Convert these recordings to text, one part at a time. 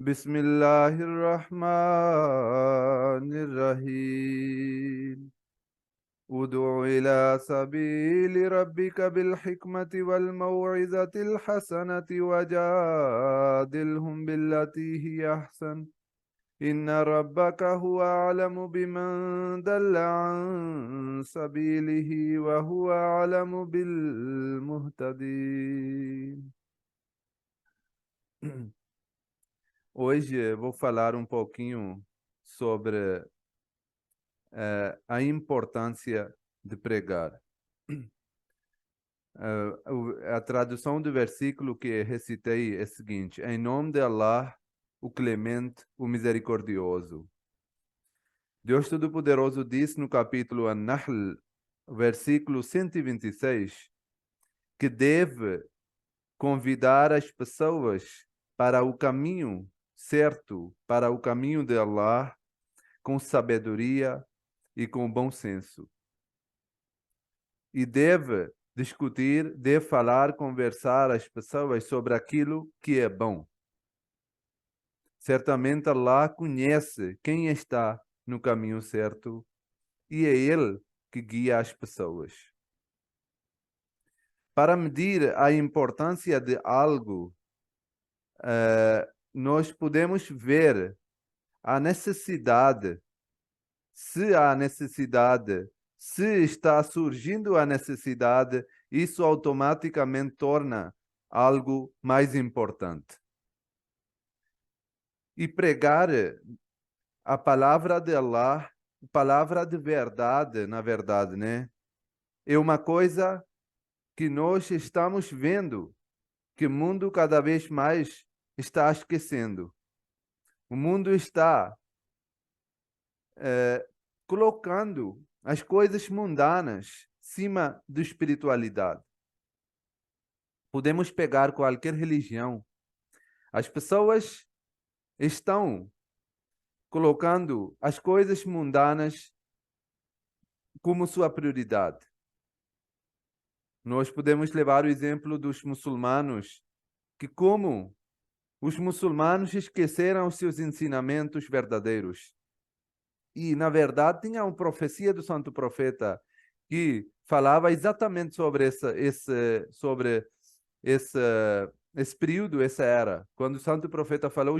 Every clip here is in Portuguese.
بسم الله الرحمن الرحيم ادع إلى سبيل ربك بالحكمة والموعظة الحسنة وجادلهم بالتي هي أحسن إن ربك هو أعلم بمن دل عن سبيله وهو أعلم بالمهتدين. Hoje vou falar um pouquinho sobre a importância de pregar. A tradução do versículo que recitei é a seguinte: em nome de Allah, o Clemente, o Misericordioso. Deus Todo-Poderoso disse no capítulo An-Nahl, versículo 126, que deve convidar as pessoas para o caminho certo, para o caminho de Allah, com sabedoria e com bom senso. E deve discutir, deve falar, conversar às pessoas sobre aquilo que é bom. Certamente Allah conhece quem está no caminho certo e é Ele que guia as pessoas. Para medir a importância de algo, nós podemos ver a necessidade, se há necessidade, se está surgindo a necessidade, isso automaticamente torna algo mais importante. E pregar a palavra de Allah, palavra de verdade, na verdade, né? É uma coisa que nós estamos vendo, que o mundo cada vez mais está esquecendo. O mundo está colocando as coisas mundanas acima da espiritualidade. Podemos pegar qualquer religião. As pessoas estão colocando as coisas mundanas como sua prioridade. Nós podemos levar o exemplo dos muçulmanos, que como os muçulmanos esqueceram os seus ensinamentos verdadeiros. E, na verdade, tinha uma profecia do santo profeta que falava exatamente sobre esse período, essa era, quando o santo profeta falou,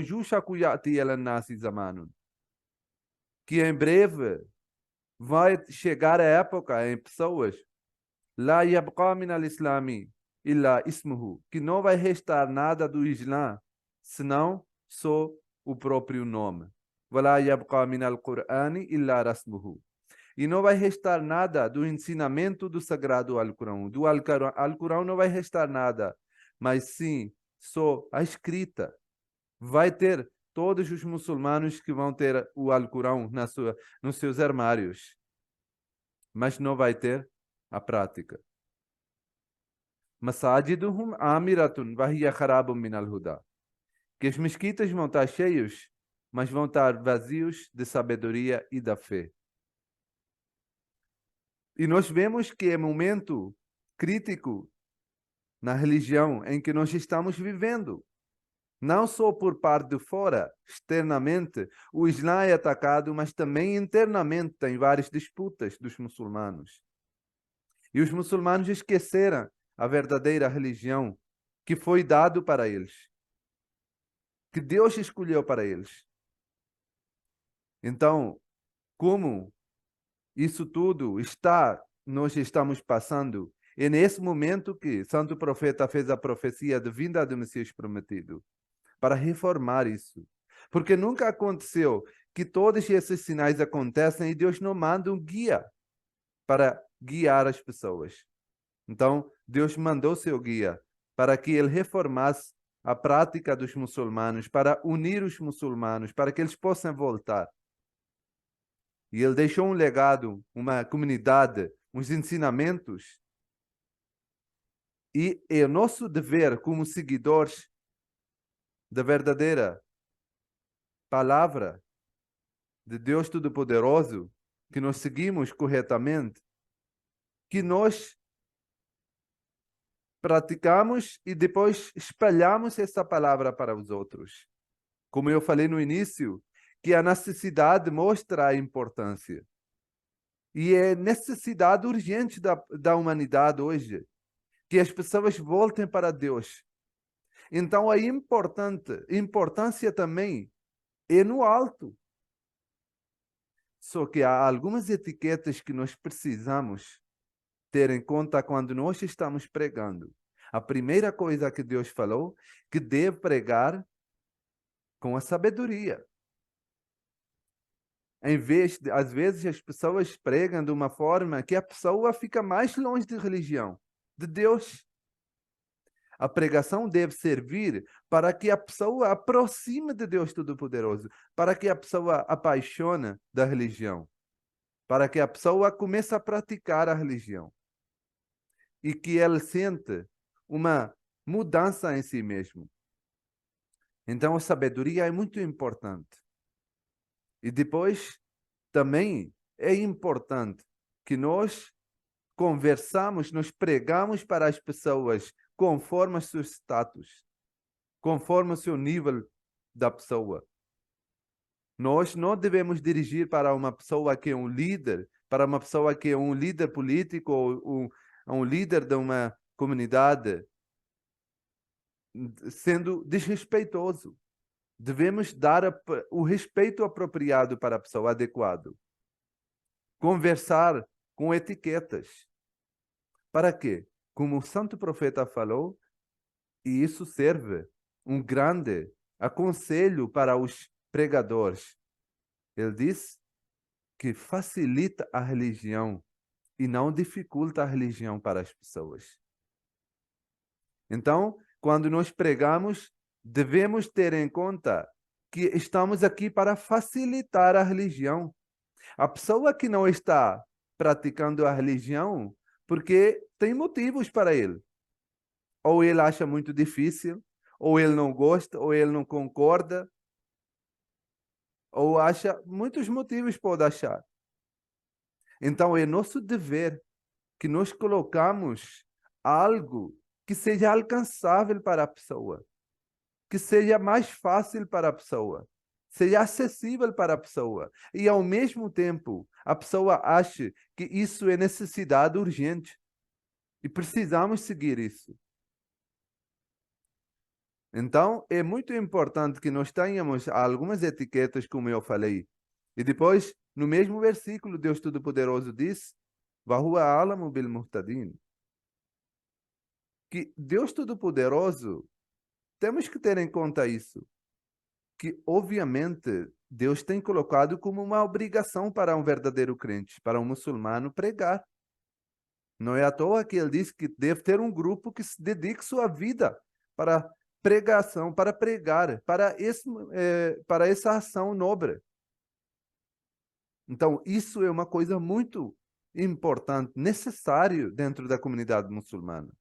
que em breve vai chegar a época em pessoas, La yabqa min al-islami illa ismuhu, que não vai restar nada do Islã, senão só o próprio nome. Wala yabqa min al-Qur'ani illa rasmuhu. E não vai restar nada do ensinamento do sagrado Alcorão. Do Alcorão não vai restar nada, mas sim só a escrita. Vai ter todos os muçulmanos que vão ter o Alcorão nos seus armários, mas não vai ter a prática. Masajiduhum amiratun wa hiya kharabun min al-huda. Que as mesquitas vão estar cheios, mas vão estar vazios de sabedoria e da fé. E nós vemos que é um momento crítico na religião em que nós estamos vivendo. Não só por parte de fora, externamente, o Islã é atacado, mas também internamente tem várias disputas dos muçulmanos. E os muçulmanos esqueceram a verdadeira religião que foi dado para eles, que Deus escolheu para eles. Então, como isso tudo nós estamos passando, é nesse momento que Santo Profeta fez a profecia de vinda do Messias prometido, para reformar isso. Porque nunca aconteceu que todos esses sinais acontecem e Deus não manda um guia para guiar as pessoas. Então, Deus mandou seu guia para que ele reformasse a prática dos muçulmanos, para unir os muçulmanos, para que eles possam voltar. E ele deixou um legado, uma comunidade, uns ensinamentos. E é o nosso dever como seguidores da verdadeira palavra de Deus Todo-Poderoso, que nós seguimos corretamente, que nós praticamos e depois espalhamos essa palavra para os outros. Como eu falei no início, que a necessidade mostra a importância. E é necessidade urgente da humanidade hoje que as pessoas voltem para Deus. Então, a importância também é no alto. Só que há algumas etiquetas que nós precisamos ter em conta quando nós estamos pregando. A primeira coisa que Deus falou, que deve pregar com a sabedoria. Às vezes as pessoas pregam de uma forma que a pessoa fica mais longe de religião, de Deus. A pregação deve servir para que a pessoa aproxime de Deus Todo-Poderoso, para que a pessoa apaixone da religião, para que a pessoa comece a praticar a religião e que ela sente uma mudança em si mesmo. Então, a sabedoria é muito importante. E depois, também é importante que nós conversamos, nós pregamos para as pessoas conforme os seus status, conforme o seu nível da pessoa. Nós não devemos dirigir para uma pessoa que é um líder, para uma pessoa que é um líder político ou um líder de uma comunidade, sendo desrespeitoso. Devemos dar o respeito apropriado para a pessoa, adequado. Conversar com etiquetas. Para quê? Como o santo profeta falou, e isso serve um grande aconselho para os pregadores. Ele diz que facilita a religião e não dificulta a religião para as pessoas. Então, quando nós pregamos, devemos ter em conta que estamos aqui para facilitar a religião. A pessoa que não está praticando a religião, porque tem motivos para ele. Ou ele acha muito difícil, ou ele não gosta, ou ele não concorda, ou acha, muitos motivos pode achar. Então é nosso dever que nós colocamos algo que seja alcançável para a pessoa, que seja mais fácil para a pessoa, seja acessível para a pessoa. E ao mesmo tempo, a pessoa ache que isso é necessidade urgente e precisamos seguir isso. Então, é muito importante que nós tenhamos algumas etiquetas, como eu falei. E depois, no mesmo versículo, Deus Todo-Poderoso diz, Vahua alamu bil muhtadin, que Deus Todo-Poderoso, temos que ter em conta isso, que obviamente Deus tem colocado como uma obrigação para um verdadeiro crente, para um muçulmano pregar. Não é à toa que ele diz que deve ter um grupo que se dedique sua vida para pregação, para pregar, para essa ação nobre. Então, isso é uma coisa muito importante, necessário dentro da comunidade muçulmana.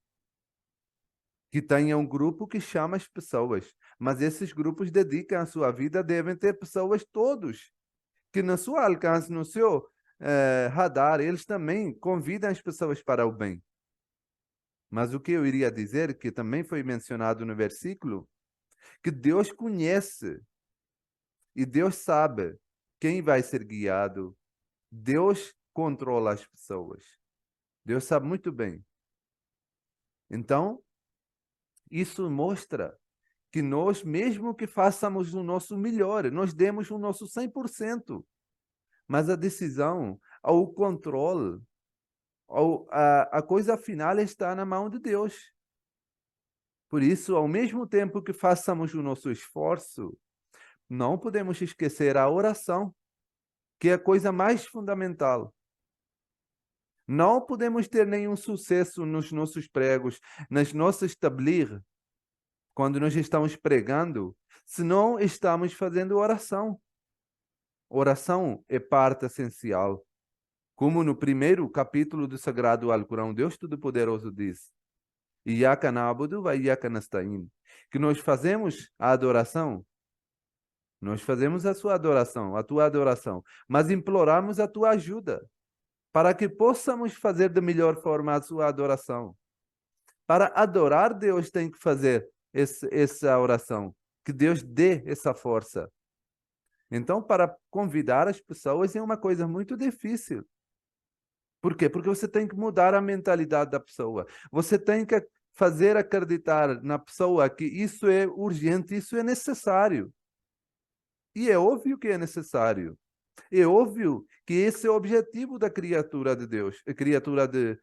Que tenha um grupo que chama as pessoas, mas esses grupos dedicam a sua vida, devem ter pessoas todos, que no seu alcance, no seu radar, eles também convidam as pessoas para o bem. Mas o que eu iria dizer, que também foi mencionado no versículo, que Deus conhece e Deus sabe quem vai ser guiado. Deus controla as pessoas. Deus sabe muito bem. Então, isso mostra que nós, mesmo que façamos o nosso melhor, nós demos o nosso 100%, mas a decisão, o controle, a coisa final está na mão de Deus. Por isso, ao mesmo tempo que façamos o nosso esforço, não podemos esquecer a oração, que é a coisa mais fundamental. Não podemos ter nenhum sucesso nos nossos pregos, nas nossas tabligh, quando nós estamos pregando, se não estamos fazendo oração. Oração é parte essencial. Como no primeiro capítulo do Sagrado Alcorão, Deus Todo-Poderoso diz, Iyyaka na'budu wa iyyaka nasta'in, que nós fazemos a adoração, nós fazemos a sua adoração, a tua adoração, mas imploramos a tua ajuda, para que possamos fazer da melhor forma a sua adoração. Para adorar Deus tem que fazer essa oração. Que Deus dê essa força. Então, para convidar as pessoas é uma coisa muito difícil. Por quê? Porque você tem que mudar a mentalidade da pessoa. Você tem que fazer acreditar na pessoa que isso é urgente, isso é necessário. E é óbvio que é necessário. É óbvio que esse é o objetivo da criatura de Deus, a criatura de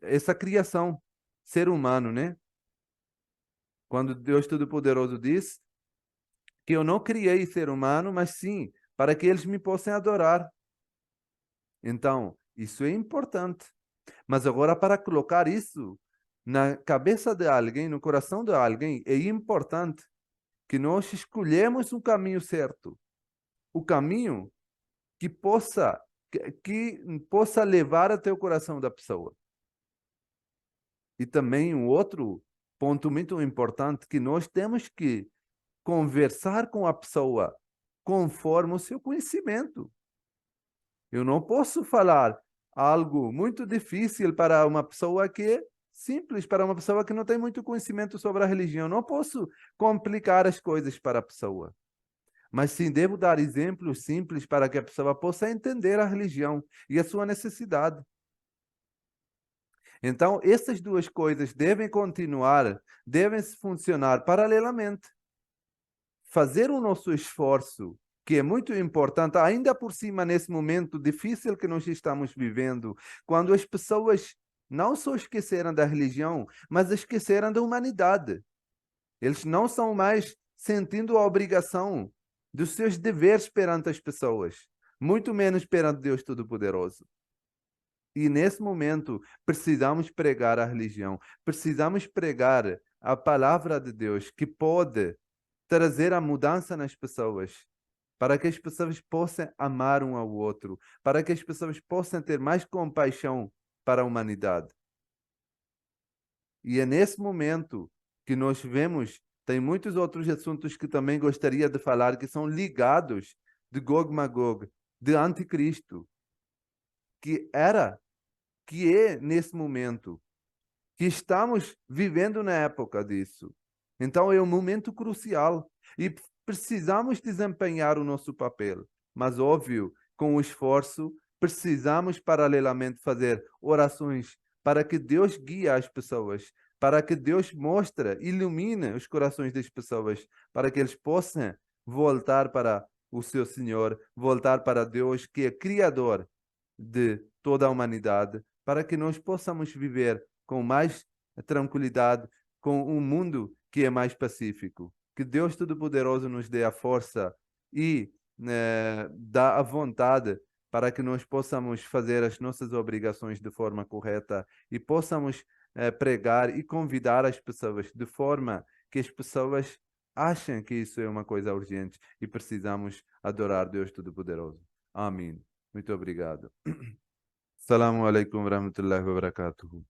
essa criação, ser humano, né? Quando Deus Todo-Poderoso diz que eu não criei ser humano, mas sim para que eles me possam adorar. Então, isso é importante. Mas agora, para colocar isso na cabeça de alguém, no coração de alguém, é importante que nós escolhemos um caminho certo. O caminho que possa levar até o coração da pessoa. E também um outro ponto muito importante, que nós temos que conversar com a pessoa conforme o seu conhecimento. Eu não posso falar algo muito difícil para uma pessoa que é simples, para uma pessoa que não tem muito conhecimento sobre a religião. Eu não posso complicar as coisas para a pessoa. Mas sim, devo dar exemplos simples para que a pessoa possa entender a religião e a sua necessidade. Então, essas duas coisas devem continuar, devem funcionar paralelamente. Fazer o nosso esforço, que é muito importante, ainda por cima nesse momento difícil que nós estamos vivendo, quando as pessoas não só esqueceram da religião, mas esqueceram da humanidade. Eles não são mais sentindo a obrigação dos seus deveres perante as pessoas, muito menos perante Deus Todo-Poderoso. E nesse momento precisamos pregar a religião, precisamos pregar a palavra de Deus, que pode trazer a mudança nas pessoas, para que as pessoas possam amar um ao outro, para que as pessoas possam ter mais compaixão para a humanidade. E é nesse momento que nós vemos, tem muitos outros assuntos que também gostaria de falar, que são ligados de Gog Magog, de Anticristo, que é nesse momento, que estamos vivendo na época disso. Então é um momento crucial e precisamos desempenhar o nosso papel. Mas, óbvio, com o esforço, precisamos paralelamente fazer orações para que Deus guie as pessoas, para que Deus mostre, ilumine os corações das pessoas, para que eles possam voltar para o seu Senhor, voltar para Deus, que é Criador de toda a humanidade, para que nós possamos viver com mais tranquilidade, com um mundo que é mais pacífico. Que Deus Todo-Poderoso nos dê a força e dá a vontade para que nós possamos fazer as nossas obrigações de forma correta e possamos pregar e convidar as pessoas de forma que as pessoas achem que isso é uma coisa urgente e precisamos adorar Deus Todo-Poderoso. Amém. Muito obrigado. Assalamu alaikum wa rahmatullahi wa barakatuhu.